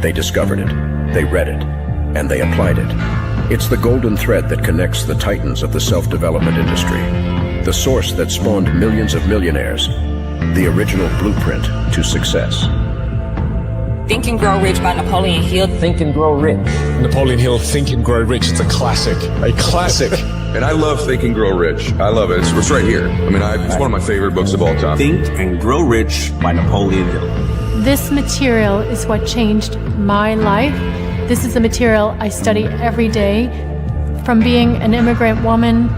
They discovered it, they read it, and they applied it. It's the golden thread that connects the titans of the self-development industry, the source that spawned millions of millionaires, the original blueprint to success. Think and Grow Rich by Napoleon Hill. Think and Grow Rich. Napoleon Hill, Think and Grow Rich. It's a classic. A classic. And I love Think and Grow Rich. I love it. It's right here. I mean, it's one of my favorite books of all time. Think and Grow Rich by Napoleon Hill. This material is what changed my life. This is the material I study every day. From being an immigrant woman,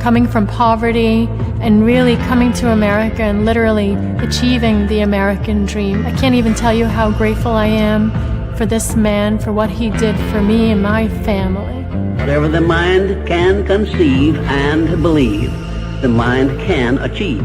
coming from poverty, and really coming to America and literally achieving the American dream. I can't even tell you how grateful I am for this man, for what he did for me and my family. Whatever the mind can conceive and believe, the mind can achieve.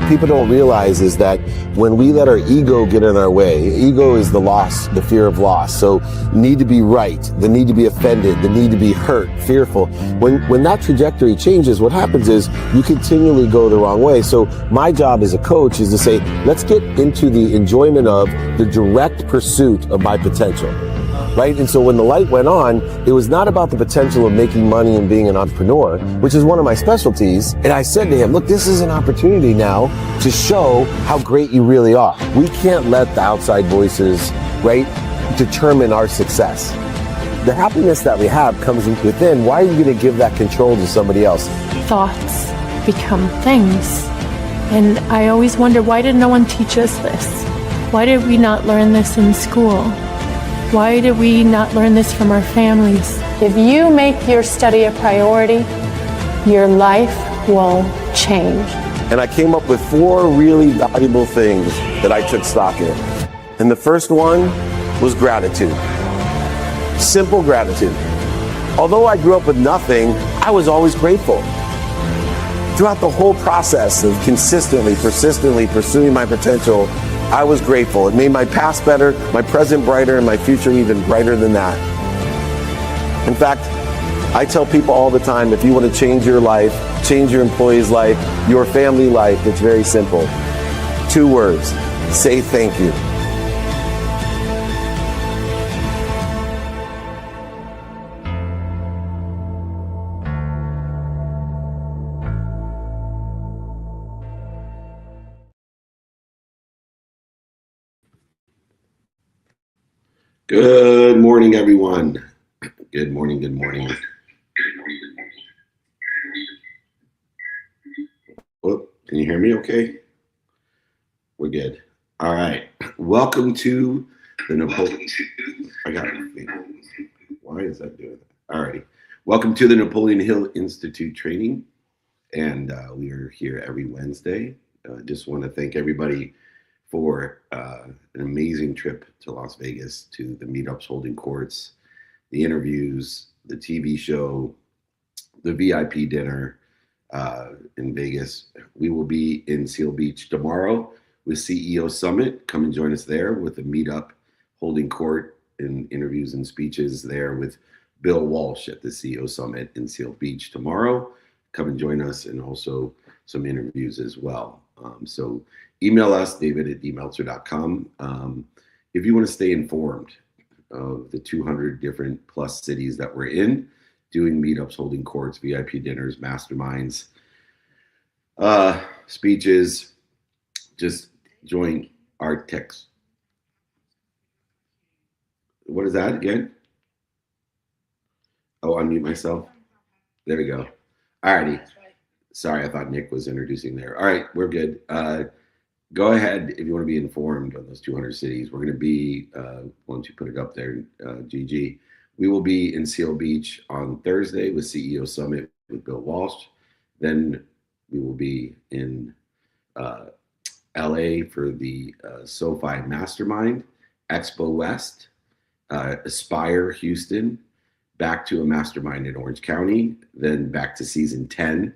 People don't realize is that when we let our ego get in our way, ego is the loss, the fear of loss. So need to be right, the need to be offended, the need to be hurt, fearful. When that trajectory changes, what happens is you continually go the wrong way. So my job as a coach is to say, let's get into the enjoyment of the direct pursuit of my potential. Right? And so when the light went on, it was not about the potential of making money and being an entrepreneur, which is one of my specialties. And I said to him, look, this is an opportunity now to show how great you really are. We can't let the outside voices, right, determine our success. The happiness that we have comes within. Why are you going to give that control to somebody else? Thoughts become things. And I always wonder, why did no one teach us this? Why did we not learn this in school? Why did we not learn this from our families? If you make your study a priority, your life will change. And I came up with 4 really valuable things that I took stock in. And the first one was gratitude. Simple gratitude. Although I grew up with nothing, I was always grateful. Throughout the whole process of consistently, persistently pursuing my potential, I was grateful. It made my past better, my present brighter, and my future even brighter than that. In fact, I tell people all the time, if you want to change your life, change your employee's life, your family life, it's very simple. 2 words, say thank you. Good morning, everyone. Good morning, good morning. Oh, can you hear me okay? We're good. All right. Welcome to the Napoleon. Why is that doing that? All righty. Welcome to the Napoleon Hill Institute training. And we are here every Wednesday. Just want to thank everybody for an amazing trip to Las Vegas, to the meetups, holding courts, the interviews, the TV show, the VIP dinner in Vegas. We will be in Seal Beach tomorrow with CEO Summit. Come and join us there with a meetup, holding court and interviews and speeches there with Bill Walsh at the CEO Summit in Seal Beach tomorrow. Come and join us, and also some interviews as well. So email us, david@dmeltzer.com. If you want to stay informed of the 200 different plus cities that we're in, doing meetups, holding courts, VIP dinners, masterminds, speeches, just join our text. What is that again? Oh, unmute myself. There we go. All righty. Sorry, I thought Nick was introducing there. All right, we're good. Go ahead if you want to be informed on those 200 cities. We're going to be, once you put it up there, GG, we will be in Seal Beach on Thursday with CEO Summit with Bill Walsh. Then we will be in LA for the SoFi Mastermind, Expo West, Aspire Houston, back to a mastermind in Orange County, then back to season 10,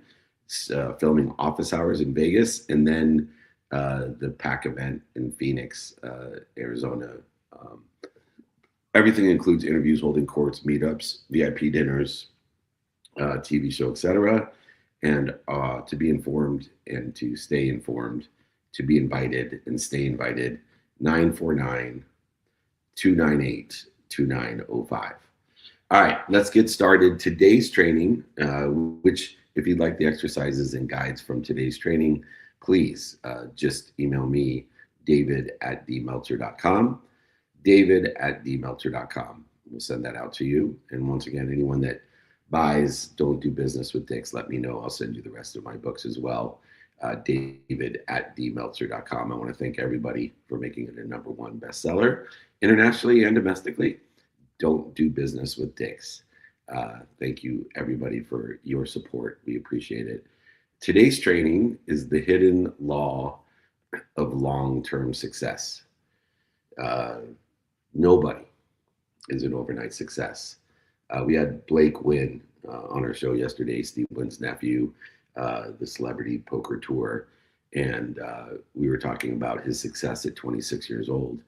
filming office hours in Vegas, and then the PAC event in Phoenix, Arizona. Everything includes interviews, holding courts, meetups, VIP dinners, TV show, etc. And to be informed and to stay informed, to be invited and stay invited, 949 298-2905. All right, let's get started. Today's training, which if you'd like the exercises and guides from today's training, please just email me, david@dmeltzer.com, david@dmeltzer.com. We'll send that out to you. And once again, anyone that buys Don't Do Business with Dicks, let me know. I'll send you the rest of my books as well. David@dmeltzer.com. I want to thank everybody for making it a #1 bestseller internationally and domestically. Don't Do Business with Dicks. Thank you, everybody, for your support. We appreciate it. Today's training is the hidden law of long-term success. Nobody is an overnight success. We had Blake Wynn on our show yesterday, Steve Wynn's nephew, the Celebrity Poker Tour, and we were talking about his success at 26 years old.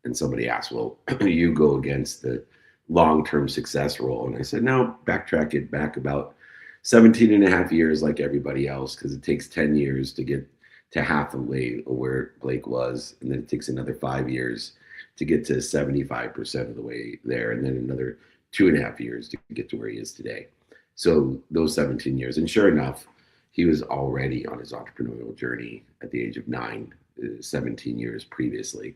And somebody asked, well, you go against the long-term success role. And I said, no, backtrack it back about 17 and a half years like everybody else, because it takes 10 years to get to half the way of where Blake was. And then it takes another 5 years to get to 75% of the way there. And then another 2.5 years to get to where he is today. So those 17 years. And sure enough, he was already on his entrepreneurial journey at the age of 9, 17 years previously.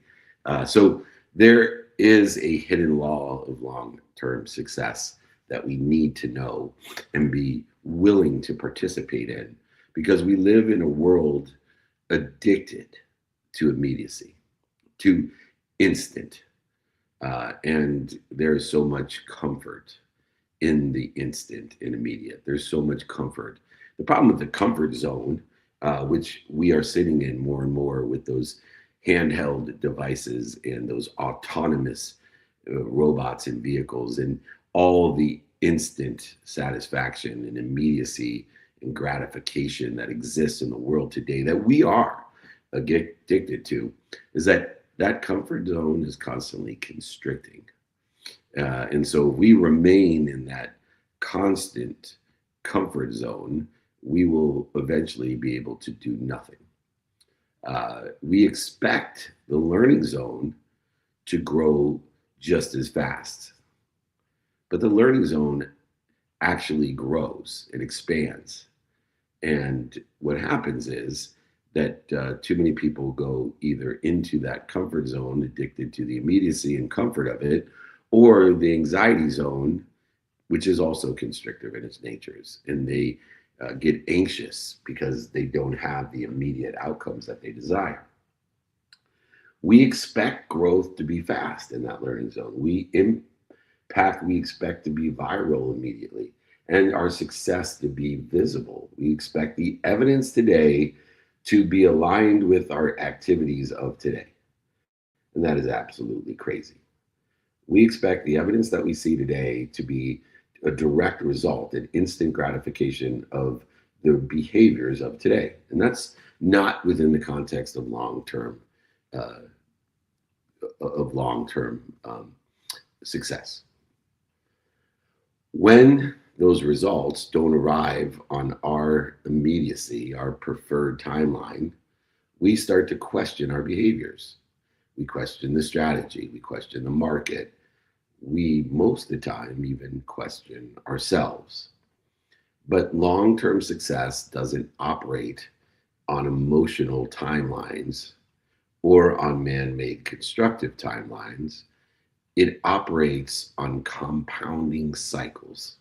So there is a hidden law of long-term success that we need to know and be willing to participate in, because we live in a world addicted to immediacy, to instant. And there is so much comfort in the instant and immediate. There's so much comfort. The problem with the comfort zone, which we are sitting in more and more with those handheld devices and those autonomous robots and vehicles and all the instant satisfaction and immediacy and gratification that exists in the world today that we are addicted to, is that comfort zone is constantly constricting. And so if we remain in that constant comfort zone, we will eventually be able to do nothing. We expect the learning zone to grow just as fast, but the learning zone actually grows, it expands. And what happens is that too many people go either into that comfort zone, addicted to the immediacy and comfort of it, or the anxiety zone, which is also constrictive in its natures. And they get anxious because they don't have the immediate outcomes that they desire. We expect growth to be fast in that learning zone. We expect to be viral immediately, and our success to be visible. We expect the evidence today to be aligned with our activities of today. And that is absolutely crazy. We expect the evidence that we see today to be a direct result, an instant gratification of the behaviors of today. And that's not within the context of long-term success. When those results don't arrive on our immediacy, our preferred timeline, we start to question our behaviors. We question the strategy, we question the market. We, most of the time, even question ourselves. But long-term success doesn't operate on emotional timelines or on man-made constructive timelines. It operates on compounding cycles.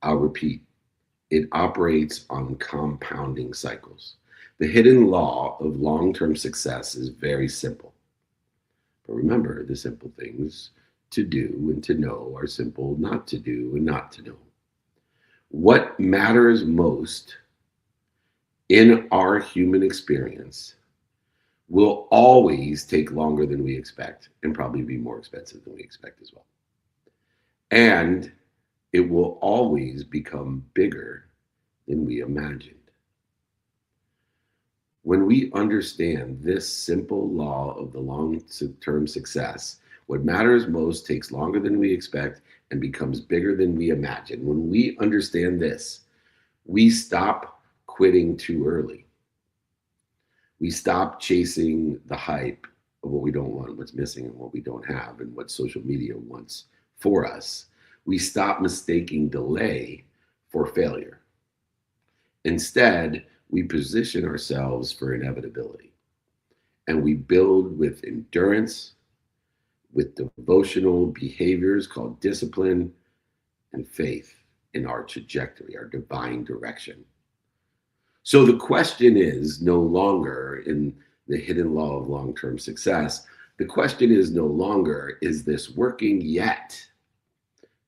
I'll repeat, it operates on compounding cycles. The hidden law of long-term success is very simple. But remember, the simple things to do and to know are simple not to do and not to know. What matters most in our human experience will always take longer than we expect and probably be more expensive than we expect as well. And it will always become bigger than we imagined. When we understand this simple law of the long-term success, what matters most takes longer than we expect and becomes bigger than we imagine. When we understand this, we stop quitting too early. We stop chasing the hype of what we don't want, what's missing, and what we don't have, and what social media wants for us, we stop mistaking delay for failure. Instead, we position ourselves for inevitability, and we build with endurance, with devotional behaviors called discipline, and faith in our trajectory, our divine direction. So the question is no longer in the hidden law of long-term success. The question is no longer, is this working yet?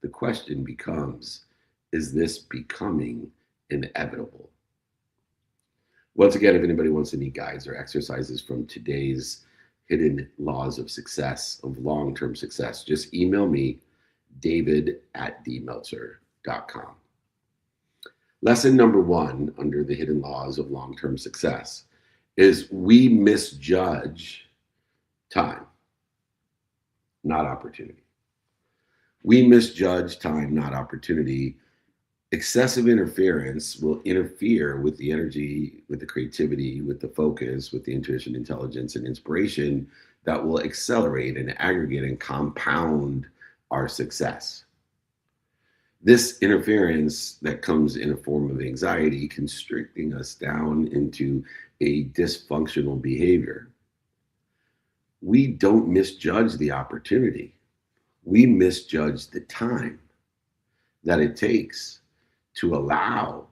The question becomes, is this becoming inevitable? Once again, if anybody wants any guides or exercises from today's hidden laws of success, of long-term success, just email me, david@dmeltzer.com. Lesson number 1 under the hidden laws of long-term success is we misjudge time, not opportunity. We misjudge time, not opportunity. Excessive interference will interfere with the energy, with the creativity, with the focus, with the intuition, intelligence, and inspiration that will accelerate and aggregate and compound our success. This interference that comes in a form of anxiety, constricting us down into a dysfunctional behavior. We don't misjudge the opportunity. We misjudge the time that it takes to allow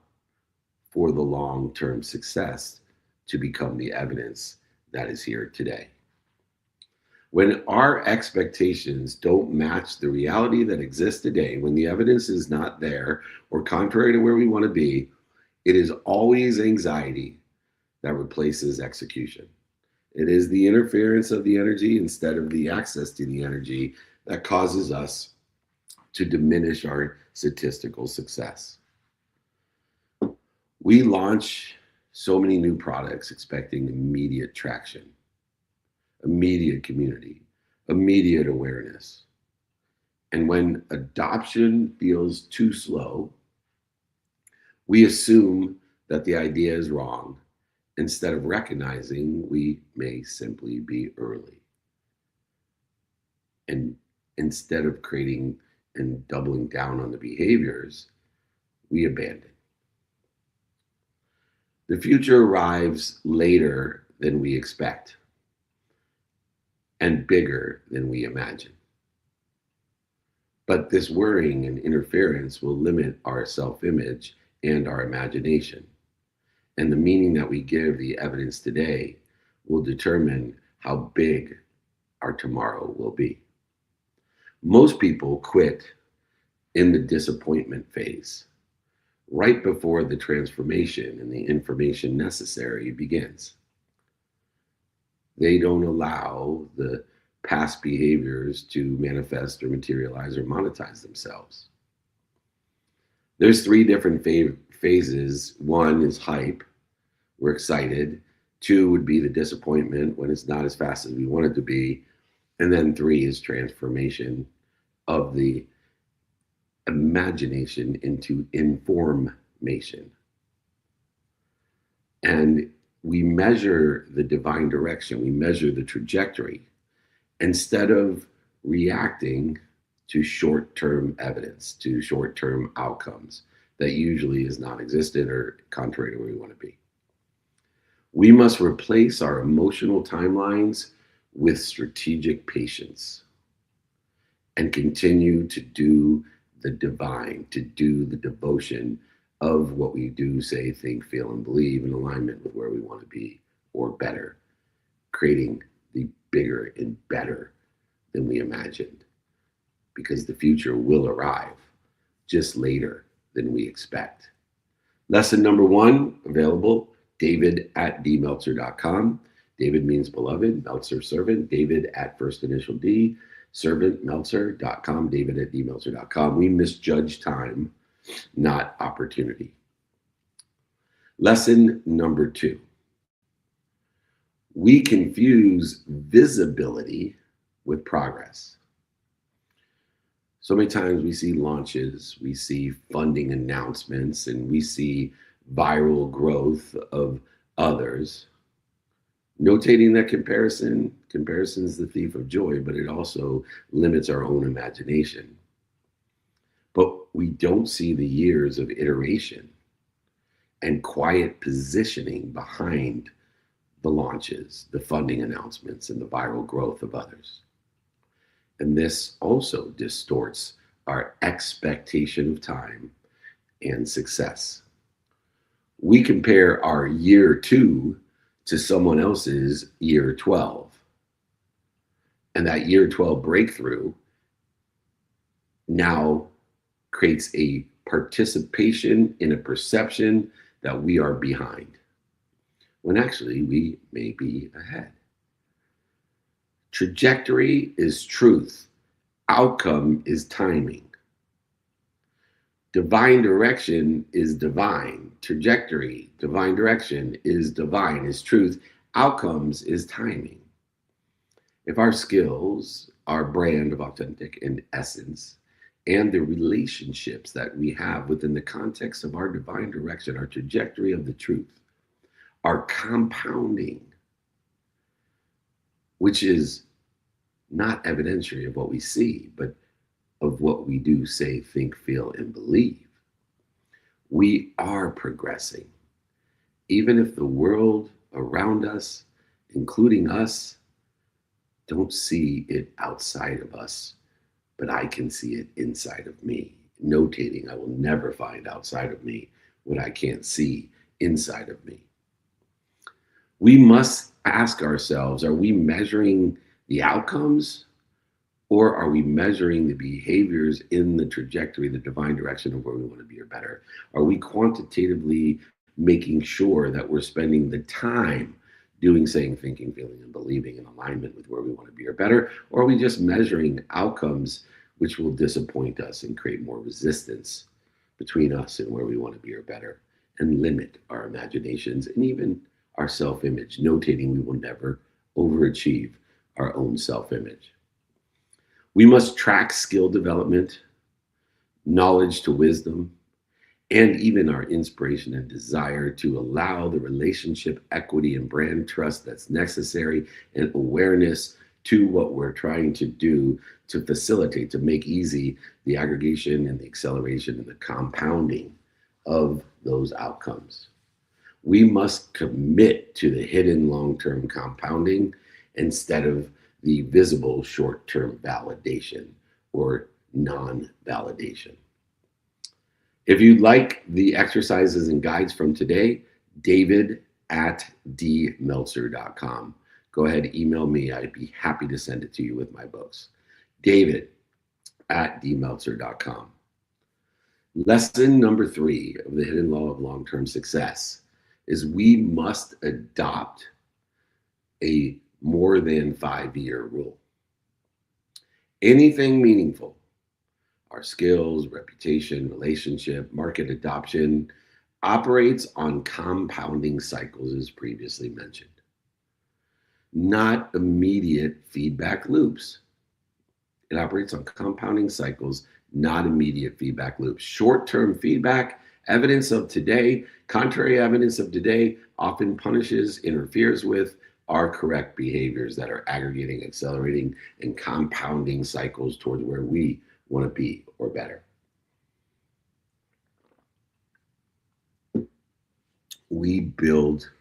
for the long-term success to become the evidence that is here today. When our expectations don't match the reality that exists today, when the evidence is not there or contrary to where we want to be, it is always anxiety that replaces execution. It is the interference of the energy instead of the access to the energy that causes us to diminish our statistical success. We launch so many new products expecting immediate traction, immediate community, immediate awareness. And when adoption feels too slow, we assume that the idea is wrong instead of recognizing we may simply be early. And instead of creating and doubling down on the behaviors, we abandon. The future arrives later than we expect and bigger than we imagine. But this worrying and interference will limit our self-image and our imagination. And the meaning that we give the evidence today will determine how big our tomorrow will be. Most people quit in the disappointment phase, right before the transformation and the information necessary begins. They don't allow the past behaviors to manifest or materialize or monetize themselves. There's 3 different phases. 1 is hype. We're excited. 2 would be the disappointment when it's not as fast as we want it to be. And then 3 is transformation of the imagination into information. And we measure the divine direction, we measure the trajectory instead of reacting to short-term evidence, to short-term outcomes that usually is non-existent or contrary to where we want to be. We must replace our emotional timelines with strategic patience and continue to do the divine, to do the devotion of what we do, say, think, feel, and believe in alignment with where we want to be or better, creating the bigger and better than we imagined, because the future will arrive just later than we expect. Lesson number 1, available, david@dmeltzer.com. David means beloved, Meltzer servant, David at first initial D, servant, Meltzer.com, david@dmeltzer.com. We misjudge time, not opportunity. Lesson number 2. We confuse visibility with progress. So many times we see launches, we see funding announcements, and we see viral growth of others. Notating that comparison is the thief of joy, but it also limits our own imagination. But we don't see the years of iteration and quiet positioning behind the launches, the funding announcements, and the viral growth of others. And this also distorts our expectation of time and success. We compare our year 2 to someone else's year 12. And that year 12 breakthrough now creates a participation in a perception that we are behind, when actually we may be ahead. Trajectory is truth. Outcome is timing. Divine direction is divine. Trajectory, divine direction is divine, is truth. Outcomes is timing. If our skills, our brand of authentic and essence, and the relationships that we have within the context of our divine direction, our trajectory of the truth, are compounding, which is not evidentiary of what we see, but of what we do, say, think, feel, and believe. We are progressing, even if the world around us, including us, don't see it outside of us, but I can see it inside of me. Notating, I will never find outside of me what I can't see inside of me. We must ask ourselves, are we measuring the outcomes, or are we measuring the behaviors in the trajectory, the divine direction of where we want to be or better? Are we quantitatively making sure that we're spending the time doing, saying, thinking, feeling, and believing in alignment with where we want to be or better? Or are we just measuring outcomes which will disappoint us and create more resistance between us and where we want to be or better, and limit our imaginations and even our self-image, notating we will never overachieve our own self-image? We must track skill development, knowledge to wisdom, and even our inspiration and desire to allow the relationship equity and brand trust that's necessary, and awareness to what we're trying to do to facilitate, to make easy the aggregation and the acceleration and the compounding of those outcomes. We must commit to the hidden long-term compounding instead of the visible short-term validation or non-validation. If you'd like the exercises and guides from today, david@dmeltzer.com. Go ahead, email me. I'd be happy to send it to you with my books. david@dmeltzer.com. Lesson number 3 of the hidden law of long-term success is we must adopt a more than 5-year rule. Anything meaningful, our skills, reputation, relationship, market adoption, operates on compounding cycles, as previously mentioned, not immediate feedback loops. It operates on compounding cycles, not immediate feedback loops. Short-term feedback, evidence of today, contrary evidence of today, often punishes, interferes with our correct behaviors that are aggregating, accelerating, and compounding cycles towards where we want to be or better. We build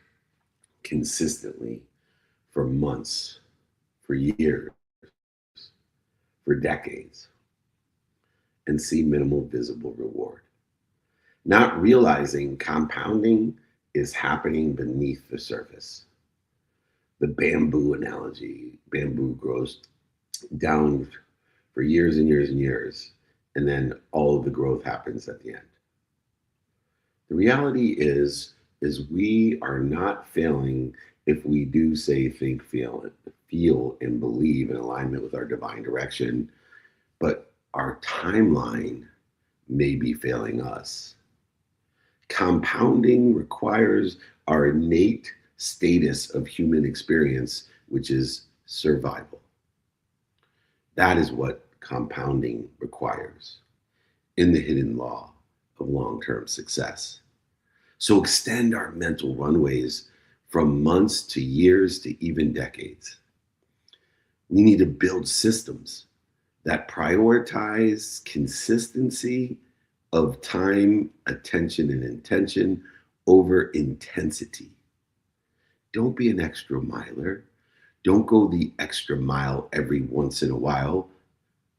consistently for months, for years, for decades, and see minimal visible reward, not realizing compounding is happening beneath the surface. The bamboo analogy, bamboo grows down for years and years and years, and then all of the growth happens at the end. The reality is we are not failing if we do, say, think, feel, and believe in alignment with our divine direction, but our timeline may be failing us. Compounding requires our innate status of human experience, which is survival. That is what compounding requires in the hidden law of long-term success. So extend our mental runways from months to years to even decades. We need to build systems that prioritize consistency of time, attention, and intention over intensity. Don't be an extra miler. Don't go the extra mile every once in a while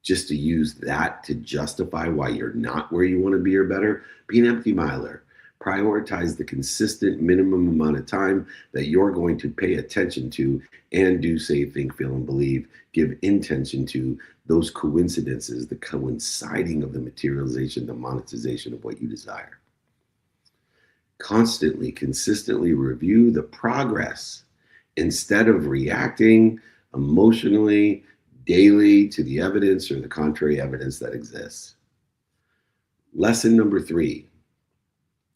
just to use that to justify why you're not where you want to be or better. Be an empty miler. Prioritize the consistent minimum amount of time that you're going to pay attention to and do, say, think, feel, and believe. Give intention to those coincidences, the coinciding of the materialization, the monetization of what you desire. Constantly, consistently review the progress instead of reacting emotionally daily to the evidence or the contrary evidence that exists. Lesson number 3,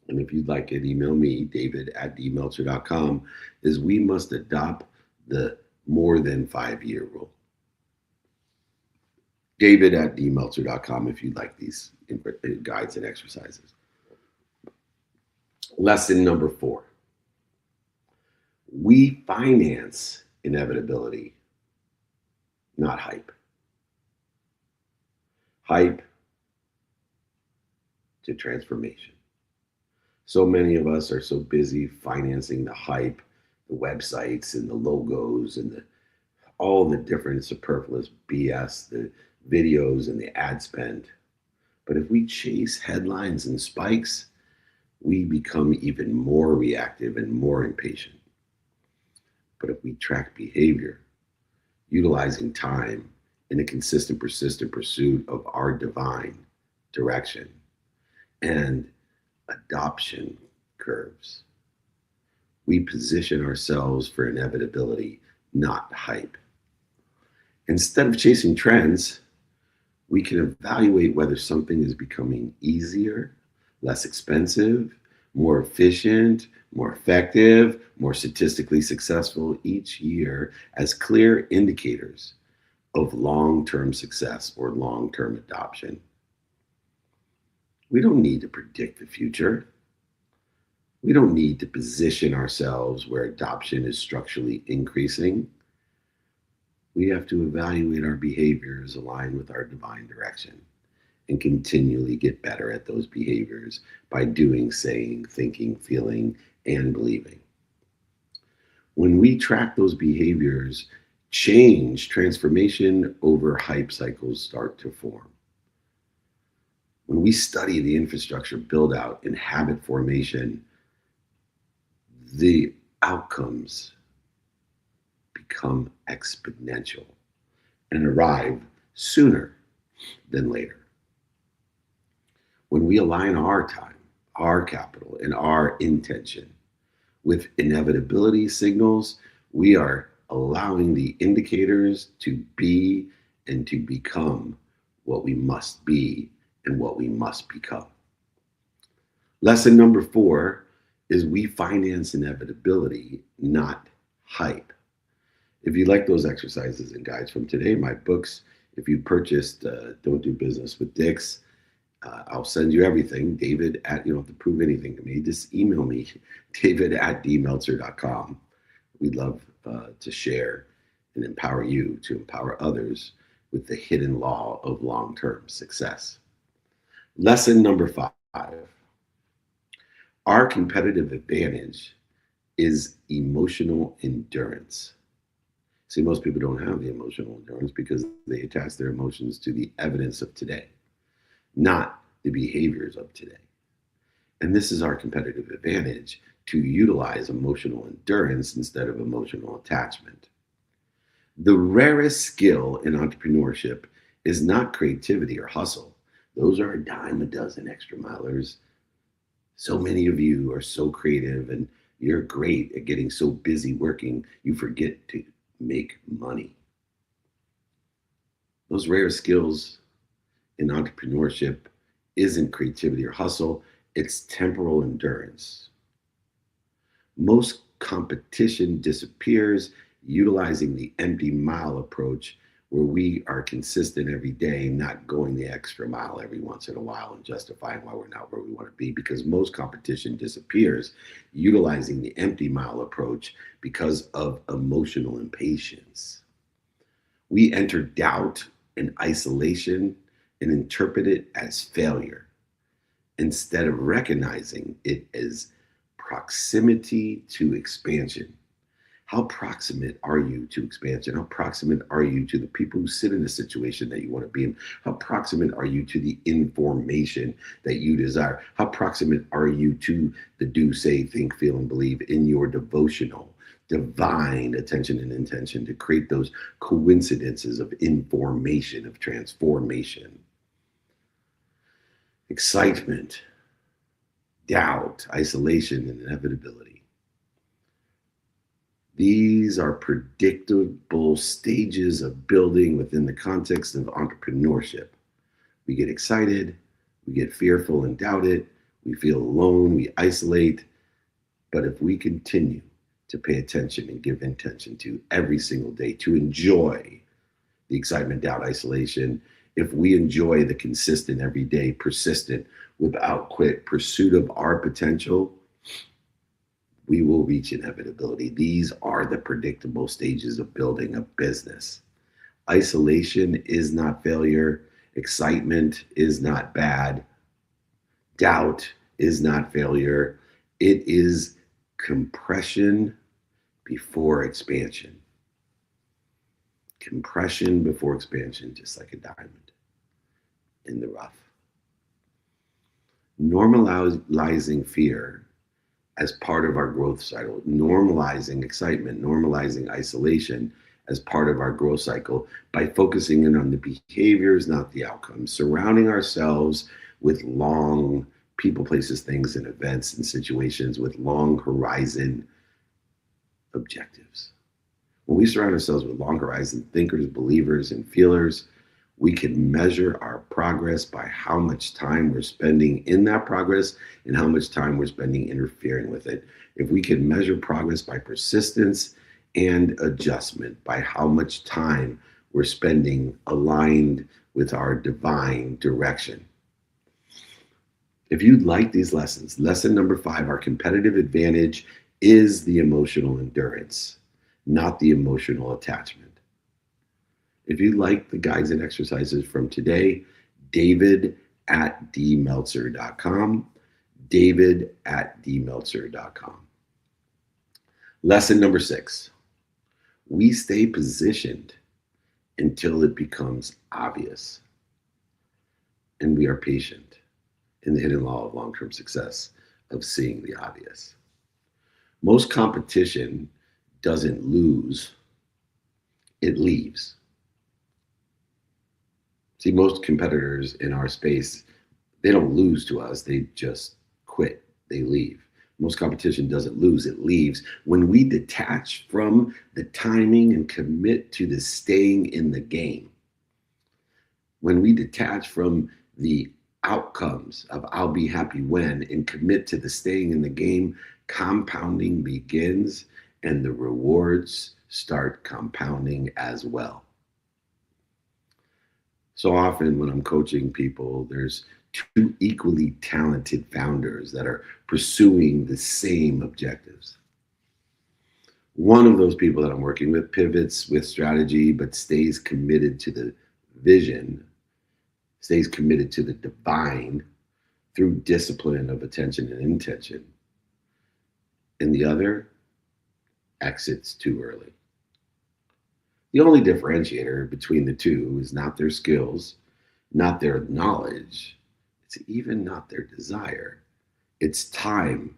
and if you'd like it, email me, david@dmeltzer.com, is we must adopt the more than 5-year rule. David@dmeltzer.com if you'd like these guides and exercises. Lesson number 4. We finance inevitability, not hype. Hype to transformation. So many of us are so busy financing the hype, the websites and the logos and all the different superfluous BS, the videos and the ad spend. But if we chase headlines and spikes, we become even more reactive and more impatient. But if we track behavior, utilizing time in a consistent, persistent pursuit of our divine direction and adoption curves, we position ourselves for inevitability, not hype. Instead of chasing trends, we can evaluate whether something is becoming easier, less expensive, more efficient, more effective, more statistically successful each year as clear indicators of long-term success or long-term adoption. We don't need to predict the future. We don't need to position ourselves where adoption is structurally increasing. We have to evaluate our behaviors aligned with our divine direction and continually get better at those behaviors by doing, saying, thinking, feeling, and believing. When we track those behaviors, transformation over hype cycles start to form. When we study the infrastructure build out and habit formation, the outcomes become exponential and arrive sooner than later. When we align our time, our capital, and our intention with inevitability signals, we are allowing the indicators to be and to become what we must be and what we must become. Lesson number 4 is we finance inevitability, not hype. If you like those exercises and guides from today, my books, if you purchased Don't Do Business with Dicks, I'll send you everything. David you don't have to prove anything to me. Just email me, david@dmeltzer.com. We'd love to share and empower you to empower others with the hidden law of long-term success. Lesson number 5. Our competitive advantage is emotional endurance. See, most people don't have the emotional endurance because they attach their emotions to the evidence of today, not the behaviors of today. And this is our competitive advantage, to utilize emotional endurance instead of emotional attachment. The rarest skill in entrepreneurship is not creativity or hustle. Those are a dime a dozen extra milers. So many of you are so creative and you're great at getting so busy working, you forget to make money. Those rare skills in entrepreneurship isn't creativity or hustle, it's temporal endurance. Most competition disappears utilizing the empty mile approach where we are consistent every day, not going the extra mile every once in a while and justifying why we're not where we want to be, because most competition disappears utilizing the empty mile approach because of emotional impatience. We enter doubt and isolation and interpret it as failure instead of recognizing it as proximity to expansion. How proximate are you to expansion? How proximate are you to the people who sit in the situation that you want to be in? How proximate are you to the information that you desire? How proximate are you to the do, say, think, feel, and believe in your devotional, divine attention and intention to create those coincidences of information, of transformation, excitement, doubt, isolation, and inevitability? These are predictable stages of building within the context of entrepreneurship. We get excited, we get fearful and doubt it, we feel alone, we isolate. But if we continue to pay attention and give intention to every single day, to enjoy the excitement, doubt, isolation, if we enjoy the consistent, everyday, persistent, without quit pursuit of our potential, we will reach inevitability. These are the predictable stages of building a business. Isolation is not failure. Excitement is not bad. Doubt is not failure. It is compression before expansion. Compression before expansion, just like a diamond in the rough. Normalizing fear as part of our growth cycle, normalizing excitement, normalizing isolation as part of our growth cycle by focusing in on the behaviors, not the outcomes, surrounding ourselves with long people, places, things, and events and situations with long horizon objectives. When we surround ourselves with long horizon thinkers, believers, and feelers, we can measure our progress by how much time we're spending in that progress and how much time we're spending interfering with it. If we can measure progress by persistence and adjustment, by how much time we're spending aligned with our divine direction. If you'd like these lessons, lesson number 5, our competitive advantage is the emotional endurance, not the emotional attachment. If you like the guides and exercises from today, david@dmeltzer.com, david@dmeltzer.com. Lesson number 6, we stay positioned until it becomes obvious. And we are patient in the hidden law of long-term success of seeing the obvious. Most competition doesn't lose, it leaves. See, most competitors in our space, they don't lose to us, they just quit, they leave. Most competition doesn't lose, it leaves. When we detach from the timing and commit to the staying in the game, when we detach from the outcomes of I'll be happy when and commit to the staying in the game, compounding begins and the rewards start compounding as well. So often when I'm coaching people, there's 2 equally talented founders that are pursuing the same objectives. One of those people that I'm working with pivots with strategy, but stays committed to the vision, stays committed to the divine through discipline of attention and intention. And the other exits too early. The only differentiator between the two is not their skills, not their knowledge, it's even not their desire. It's time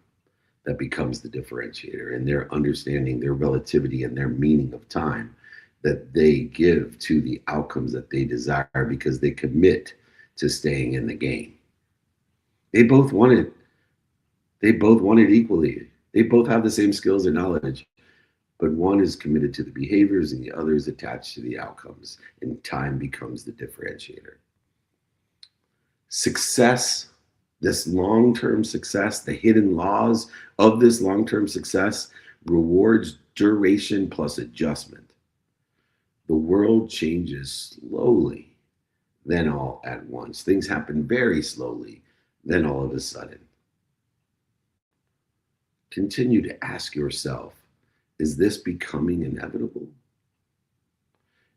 that becomes the differentiator, and their understanding, their relativity, and their meaning of time that they give to the outcomes that they desire because they commit to staying in the game. They both want it. They both want it equally. They both have the same skills and knowledge, but one is committed to the behaviors and the other is attached to the outcomes, and time becomes the differentiator. Success, this long-term success, the hidden laws of this long-term success rewards duration plus adjustment. The world changes slowly, then all at once. Things happen very slowly, then all of a sudden. Continue to ask yourself, is this becoming inevitable?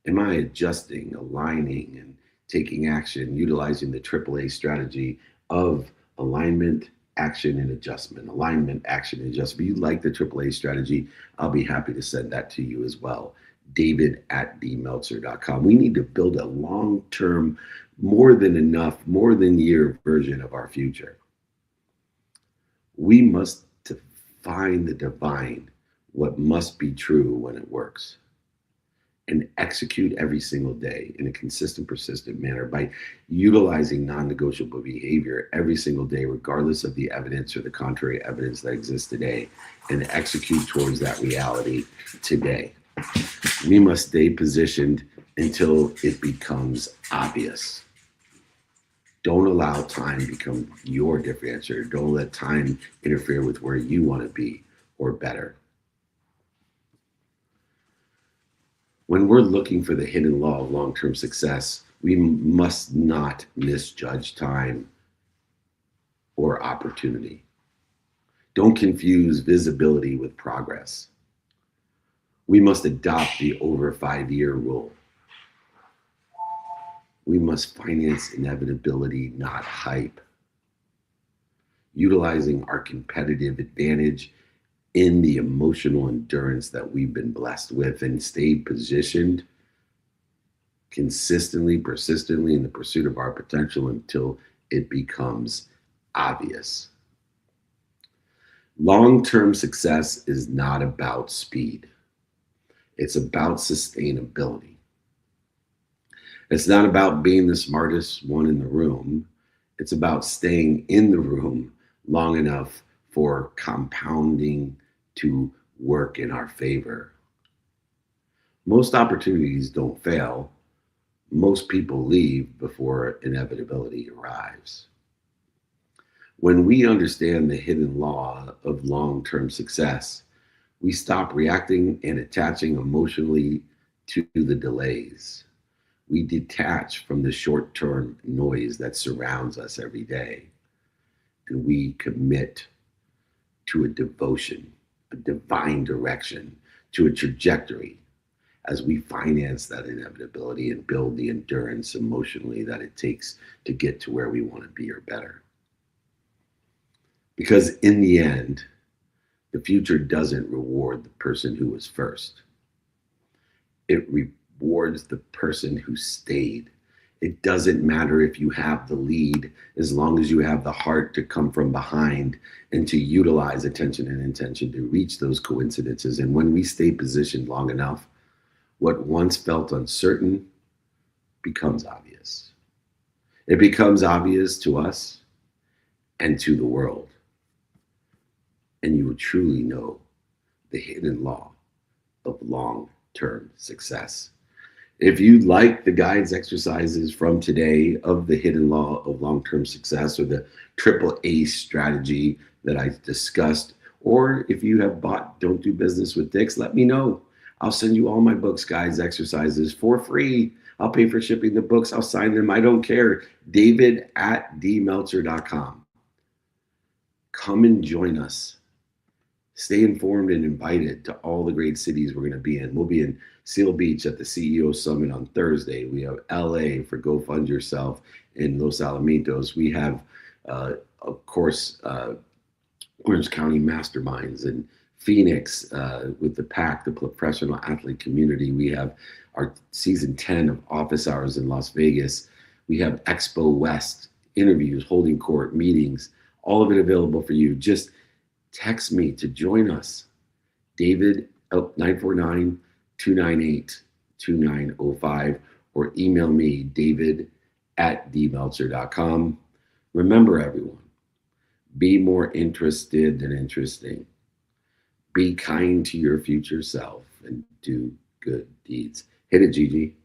Am I adjusting, aligning, and taking action, utilizing the AAA strategy of alignment, action, and adjustment? Alignment, action, and adjustment. If you like the AAA strategy, I'll be happy to send that to you as well. David@dmeltzer.com. We need to build a long-term, more than enough, more than year version of our future. We must define the divine, what must be true when it works, and execute every single day in a consistent, persistent manner by utilizing non-negotiable behavior every single day, regardless of the evidence or the contrary evidence that exists today, and execute towards that reality today. We must stay positioned until it becomes obvious. Don't allow time to become your differentiator. Don't let time interfere with where you want to be or better. When we're looking for the hidden law of long-term success, we must not misjudge time or opportunity. Don't confuse visibility with progress. We must adopt the over 5-year rule. We must finance inevitability, not hype. Utilizing our competitive advantage in the emotional endurance that we've been blessed with, and stay positioned consistently, persistently in the pursuit of our potential until it becomes obvious. Long-term success is not about speed. It's about sustainability. It's not about being the smartest one in the room. It's about staying in the room long enough for compounding to work in our favor. Most opportunities don't fail. Most people leave before inevitability arrives. When we understand the hidden law of long-term success, we stop reacting and attaching emotionally to the delays. We detach from the short-term noise that surrounds us every day, and we commit to a devotion, a divine direction, to a trajectory as we finance that inevitability and build the endurance emotionally that it takes to get to where we want to be or better. Because in the end, the future doesn't reward the person who was first. It rewards the person who stayed. It doesn't matter if you have the lead, as long as you have the heart to come from behind and to utilize attention and intention to reach those coincidences. And when we stay positioned long enough, what once felt uncertain becomes obvious. It becomes obvious to us and to the world. And you will truly know the hidden law of long-term success. If you like the guides, exercises from today of the hidden law of long-term success, or the AAA strategy that I discussed, or if you have bought Don't Do Business with Dicks, let me know. I'll send you all my books, guides, exercises for free. I'll pay for shipping the books. I'll sign them. I don't care. David@dmeltzer.com. Come and join us. Stay informed and invited to all the great cities we're going to be in. We'll be in Seal Beach at the CEO Summit on Thursday. We have LA for Go Fund Yourself in Los Alamitos. We have, of course, Orange County Masterminds and Phoenix with the PAC, the Professional Athlete Community. We have our season 10 of Office Hours in Las Vegas. We have Expo West interviews, holding court meetings, all of it available for you. Just text me to join us. David, 949-298-2905, or email me, david@dmeltzer.com. Remember, everyone, be more interested than interesting. Be kind to your future self and do good deeds. Hit it, Gigi.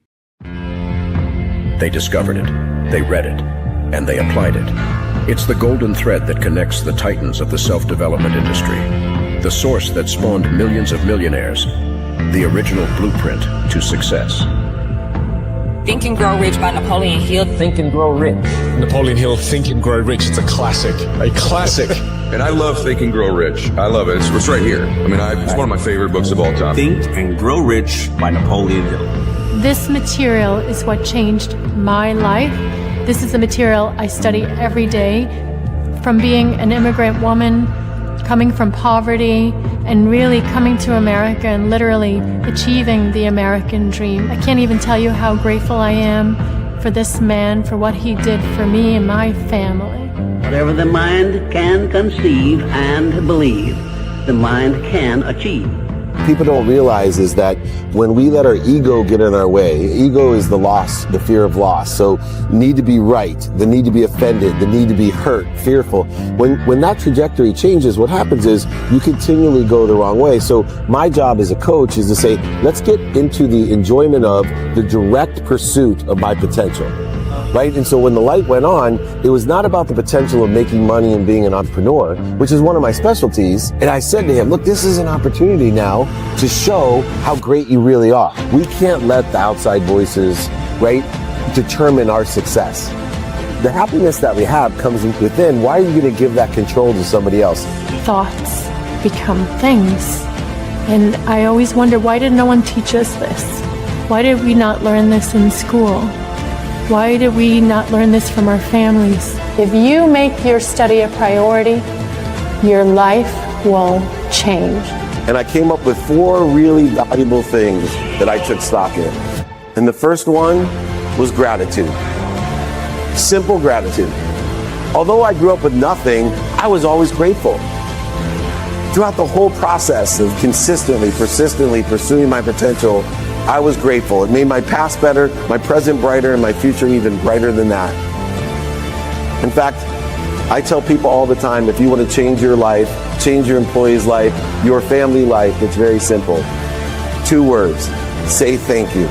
They discovered it, they read it, and they applied it. It's the golden thread that connects the titans of the self-development industry, the source that spawned millions of millionaires, the original blueprint to success. Think and Grow Rich by Napoleon Hill. Think and Grow Rich. Napoleon Hill, Think and Grow Rich. It's a classic. A classic. And I love Think and Grow Rich. I love it. It's right here. I mean, it's one of my favorite books of all time. Think and Grow Rich by Napoleon Hill. This material is what changed my life. This is the material I study every day. From being an immigrant woman, coming from poverty, and really coming to America and literally achieving the American dream. I can't even tell you how grateful I am for this man, for what he did for me and my family. Whatever the mind can conceive and believe, the mind can achieve. People don't realize is that when we let our ego get in our way, ego is the loss, the fear of loss. So need to be right, the need to be offended, the need to be hurt, fearful. When that trajectory changes, what happens is you continually go the wrong way. So my job as a coach is to say, let's get into the enjoyment of the direct pursuit of my potential. Right? And so when the light went on, it was not about the potential of making money and being an entrepreneur, which is one of my specialties. And I said to him, look, this is an opportunity now to show how great you really are. We can't let the outside voices, right, determine our success. The happiness that we have comes within. Why are you going to give that control to somebody else? Thoughts become things. And I always wonder, why did no one teach us this? Why did we not learn this in school? Why did we not learn this from our families? If you make your study a priority, your life will change. And I came up with 4 really valuable things that I took stock in. And the first one was gratitude. Simple gratitude. Although I grew up with nothing, I was always grateful. Throughout the whole process of consistently, persistently pursuing my potential, I was grateful. It made my past better, my present brighter, and my future even brighter than that. In fact, I tell people all the time, if you want to change your life, change your employee's life, your family life, it's very simple. 2 words, say thank you.